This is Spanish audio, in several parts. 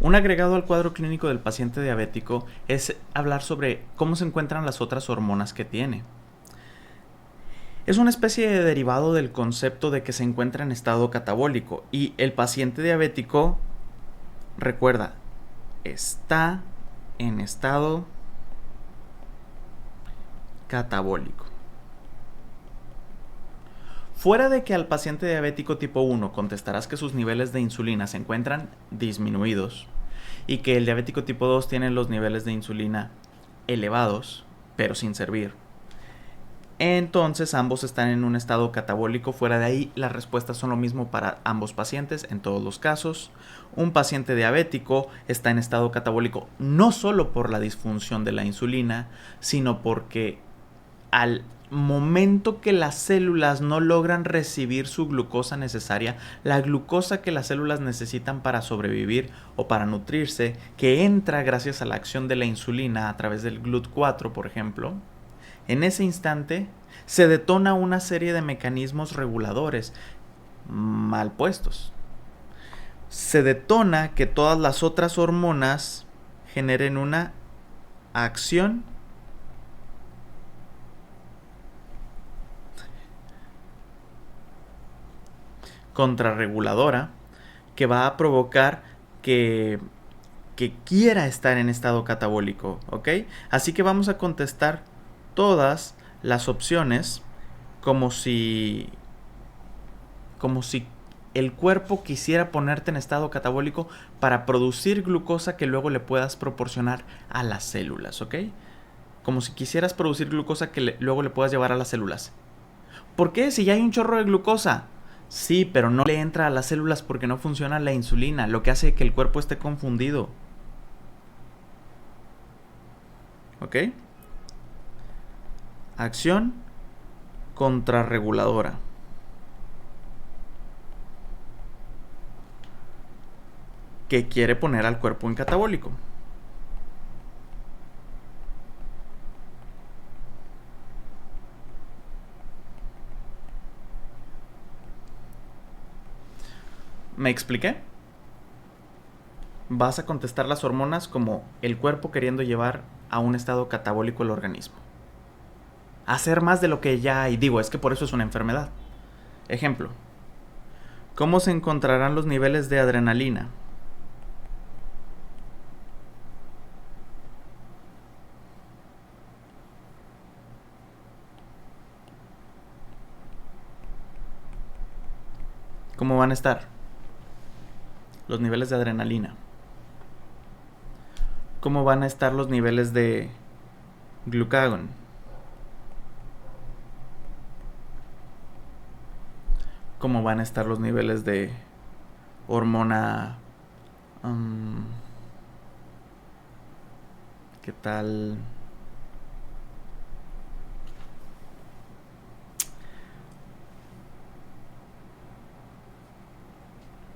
Un agregado al cuadro clínico del paciente diabético es hablar sobre cómo se encuentran las otras hormonas que tiene. Es una especie de derivado del concepto de que se encuentra en estado catabólico y el paciente diabético, recuerda, está en estado catabólico. Fuera de que al paciente diabético tipo 1 contestarás que sus niveles de insulina se encuentran disminuidos y que el diabético tipo 2 tiene los niveles de insulina elevados, pero sin servir, entonces ambos están en un estado catabólico. Fuera de ahí, las respuestas son lo mismo para ambos pacientes en todos los casos. Un paciente diabético está en estado catabólico no solo por la disfunción de la insulina, sino porque al momento que las células no logran recibir su glucosa necesaria, la glucosa que las células necesitan para sobrevivir o para nutrirse, que entra gracias a la acción de la insulina a través del GLUT4, por ejemplo, en ese instante se detona una serie de mecanismos reguladores mal puestos. Se detona que todas las otras hormonas generen una acción contrarreguladora que va a provocar que quiera estar en estado catabólico, ¿ok? Así que vamos a contestar todas las opciones como si el cuerpo quisiera ponerte en estado catabólico para producir glucosa que luego le puedas proporcionar a las células, ¿ok? Como si quisieras producir glucosa que luego le puedas llevar a las células. ¿Por qué? Si ya hay un chorro de glucosa. Sí, pero no le entra a las células porque no funciona la insulina, lo que hace que el cuerpo esté confundido. ¿Ok? Acción contrarreguladora. Que quiere poner al cuerpo en catabólico. ¿Me expliqué? Vas a contestar las hormonas como el cuerpo queriendo llevar a un estado catabólico el organismo. Hacer más de lo que ya hay. Digo, es que por eso es una enfermedad. Ejemplo. ¿Cómo se encontrarán los niveles de adrenalina? ¿Cómo van a estar los niveles de adrenalina? ¿Cómo van a estar los niveles de glucagón? ¿Cómo van a estar los niveles de hormona? ¿Qué tal?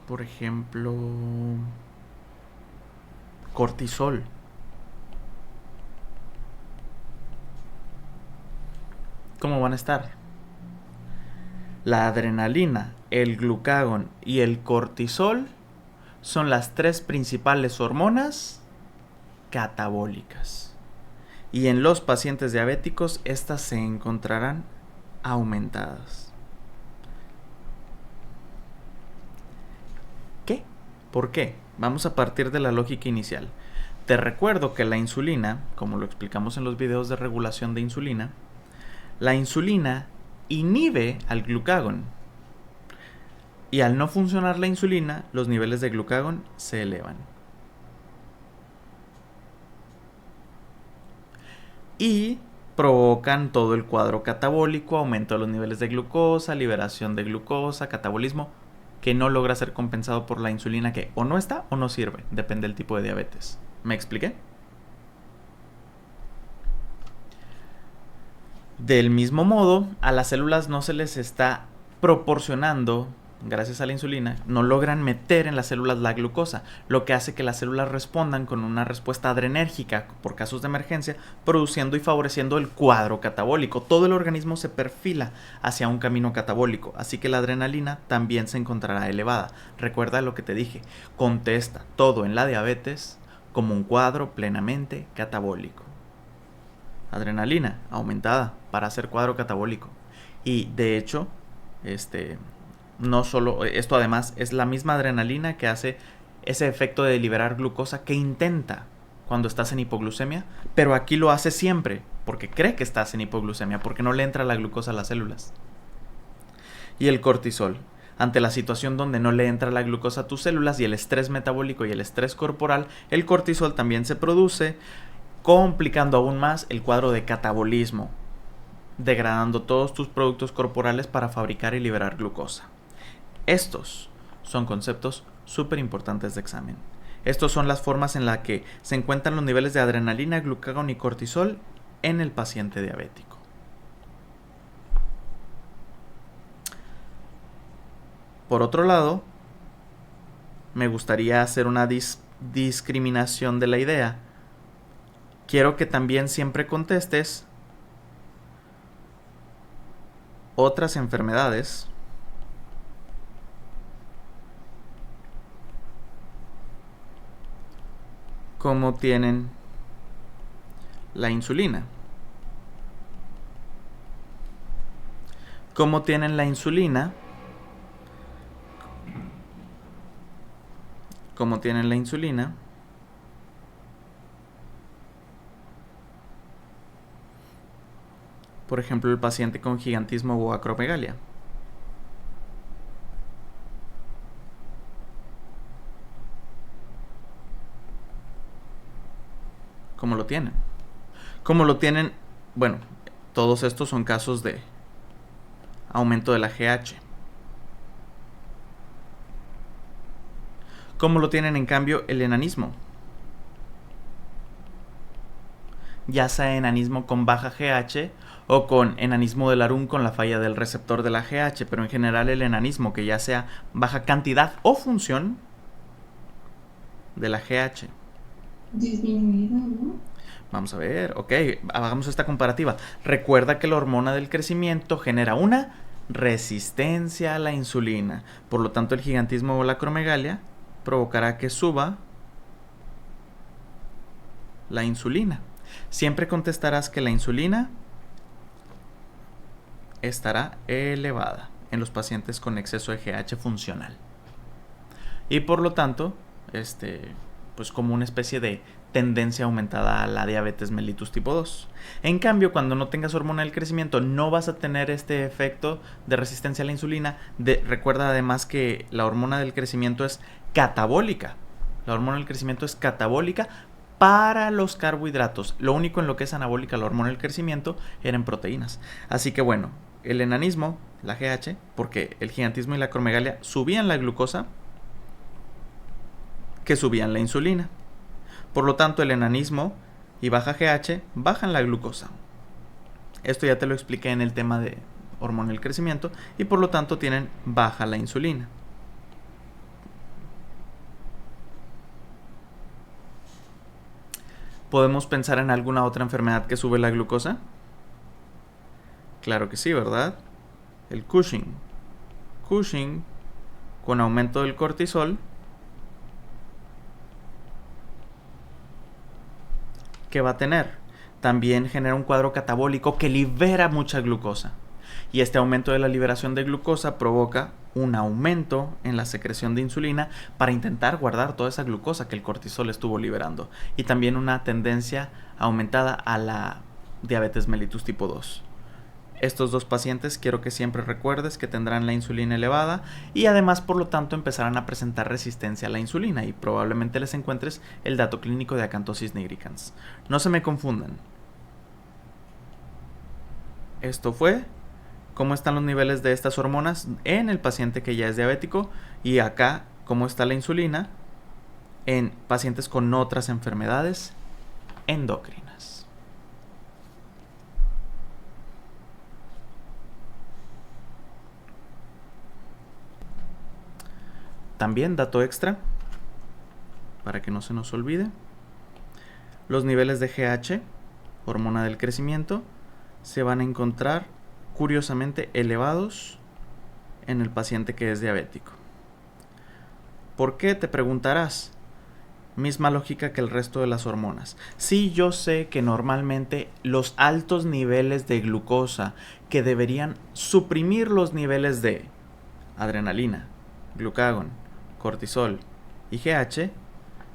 Por ejemplo, cortisol. ¿Cómo van a estar? La adrenalina, el glucagón y el cortisol son las tres principales hormonas catabólicas. Y en los pacientes diabéticos estas se encontrarán aumentadas. ¿Qué? ¿Por qué? Vamos a partir de la lógica inicial. Te recuerdo que la insulina, como lo explicamos en los videos de regulación de insulina, la insulina inhibe al glucagón. Y al no funcionar la insulina, los niveles de glucagón se elevan. Y provocan todo el cuadro catabólico, aumento de los niveles de glucosa, liberación de glucosa, catabolismo, que no logra ser compensado por la insulina que o no está o no sirve, depende del tipo de diabetes. ¿Me expliqué? Del mismo modo, a las células no se les está proporcionando gracias a la insulina, no logran meter en las células la glucosa, lo que hace que las células respondan con una respuesta adrenérgica por casos de emergencia, produciendo y favoreciendo el cuadro catabólico. Todo el organismo se perfila hacia un camino catabólico, así que la adrenalina también se encontrará elevada. Recuerda lo que te dije, contesta todo en la diabetes como un cuadro plenamente catabólico. Adrenalina aumentada para hacer cuadro catabólico. Y de hecho, no solo esto, además es la misma adrenalina que hace ese efecto de liberar glucosa que intenta cuando estás en hipoglucemia, pero aquí lo hace siempre porque cree que estás en hipoglucemia, porque no le entra la glucosa a las células. Y el cortisol, ante la situación donde no le entra la glucosa a tus células y el estrés metabólico y el estrés corporal, el cortisol también se produce, complicando aún más el cuadro de catabolismo, degradando todos tus productos corporales para fabricar y liberar glucosa. Estos son conceptos súper importantes de examen. Estas son las formas en las que se encuentran los niveles de adrenalina, glucagón y cortisol en el paciente diabético. Por otro lado, me gustaría hacer una discriminación de la idea. Quiero que también siempre contestes otras enfermedades como tienen la insulina. ¿Cómo tienen la insulina? ¿Cómo tienen la insulina? Por ejemplo, el paciente con gigantismo o acromegalia. ¿Cómo lo tienen? ¿Cómo lo tienen? Bueno, todos estos son casos de aumento de la GH. ¿Cómo lo tienen en cambio el enanismo? Ya sea enanismo con baja GH o con enanismo del Larum con la falla del receptor de la GH, pero en general el enanismo que ya sea baja cantidad o función de la GH. Disminuido, ¿no? Vamos a ver, ok, hagamos esta comparativa. Recuerda que la hormona del crecimiento genera una resistencia a la insulina. Por lo tanto, el gigantismo o la acromegalia provocará que suba la insulina. Siempre contestarás que la insulina estará elevada en los pacientes con exceso de GH funcional. Y por lo tanto, pues como una especie de tendencia aumentada a la diabetes mellitus tipo 2. En cambio, cuando no tengas hormona del crecimiento, no vas a tener este efecto de resistencia a la insulina. Recuerda además que la hormona del crecimiento es catabólica. La hormona del crecimiento es catabólica para los carbohidratos. Lo único en lo que es anabólica la hormona del crecimiento era en proteínas. Así que bueno, el enanismo, la GH, porque el gigantismo y la acromegalia subían la glucosa, que subían la insulina. Por lo tanto, el enanismo y baja GH bajan la glucosa. Esto ya te lo expliqué en el tema de hormona del crecimiento y por lo tanto tienen baja la insulina. ¿Podemos pensar en alguna otra enfermedad que sube la glucosa? Claro que sí, ¿verdad? El Cushing. Cushing, con aumento del cortisol, ¿qué va a tener? También genera un cuadro catabólico que libera mucha glucosa. Y este aumento de la liberación de glucosa provoca un aumento en la secreción de insulina para intentar guardar toda esa glucosa que el cortisol estuvo liberando. Y también una tendencia aumentada a la diabetes mellitus tipo 2. Estos dos pacientes quiero que siempre recuerdes que tendrán la insulina elevada y además por lo tanto empezarán a presentar resistencia a la insulina y probablemente les encuentres el dato clínico de acantosis nigricans. No se me confundan. Esto fue cómo están los niveles de estas hormonas en el paciente que ya es diabético y acá cómo está la insulina en pacientes con otras enfermedades endocrinas. también, dato extra, para que no se nos olvide, los niveles de GH, hormona del crecimiento, se van a encontrar curiosamente elevados en el paciente que es diabético. ¿Por qué? Te preguntarás. Misma lógica que el resto de las hormonas. Sí, yo sé que normalmente los altos niveles de glucosa que deberían suprimir los niveles de adrenalina, glucagón, cortisol y GH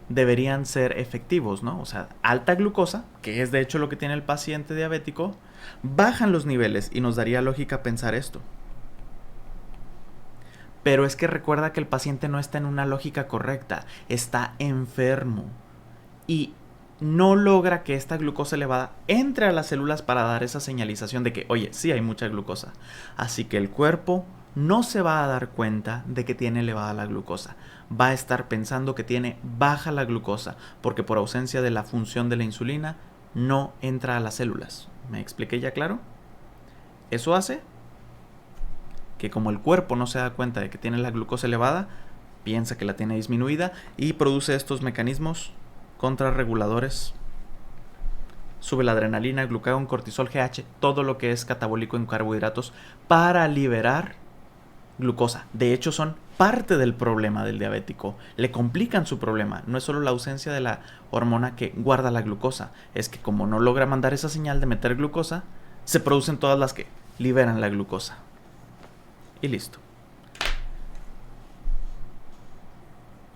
deberían ser efectivos, ¿no? O sea, alta glucosa, que es de hecho lo que tiene el paciente diabético, bajan los niveles y nos daría lógica pensar esto. Pero es que recuerda que el paciente no está en una lógica correcta, está enfermo y no logra que esta glucosa elevada entre a las células para dar esa señalización de que, oye, sí hay mucha glucosa. Así que el cuerpo no se va a dar cuenta de que tiene elevada la glucosa. Va a estar pensando que tiene baja la glucosa, porque por ausencia de la función de la insulina no entra a las células. ¿Me expliqué ya claro? Eso hace que como el cuerpo no se da cuenta de que tiene la glucosa elevada, piensa que la tiene disminuida y produce estos mecanismos contrarreguladores. Sube la adrenalina, glucagón, cortisol, GH, todo lo que es catabólico en carbohidratos para liberar glucosa. De hecho, son parte del problema del diabético. Le complican su problema. No es solo la ausencia de la hormona que guarda la glucosa, es que como no logra mandar esa señal de meter glucosa, se producen todas las que liberan la glucosa. Y listo.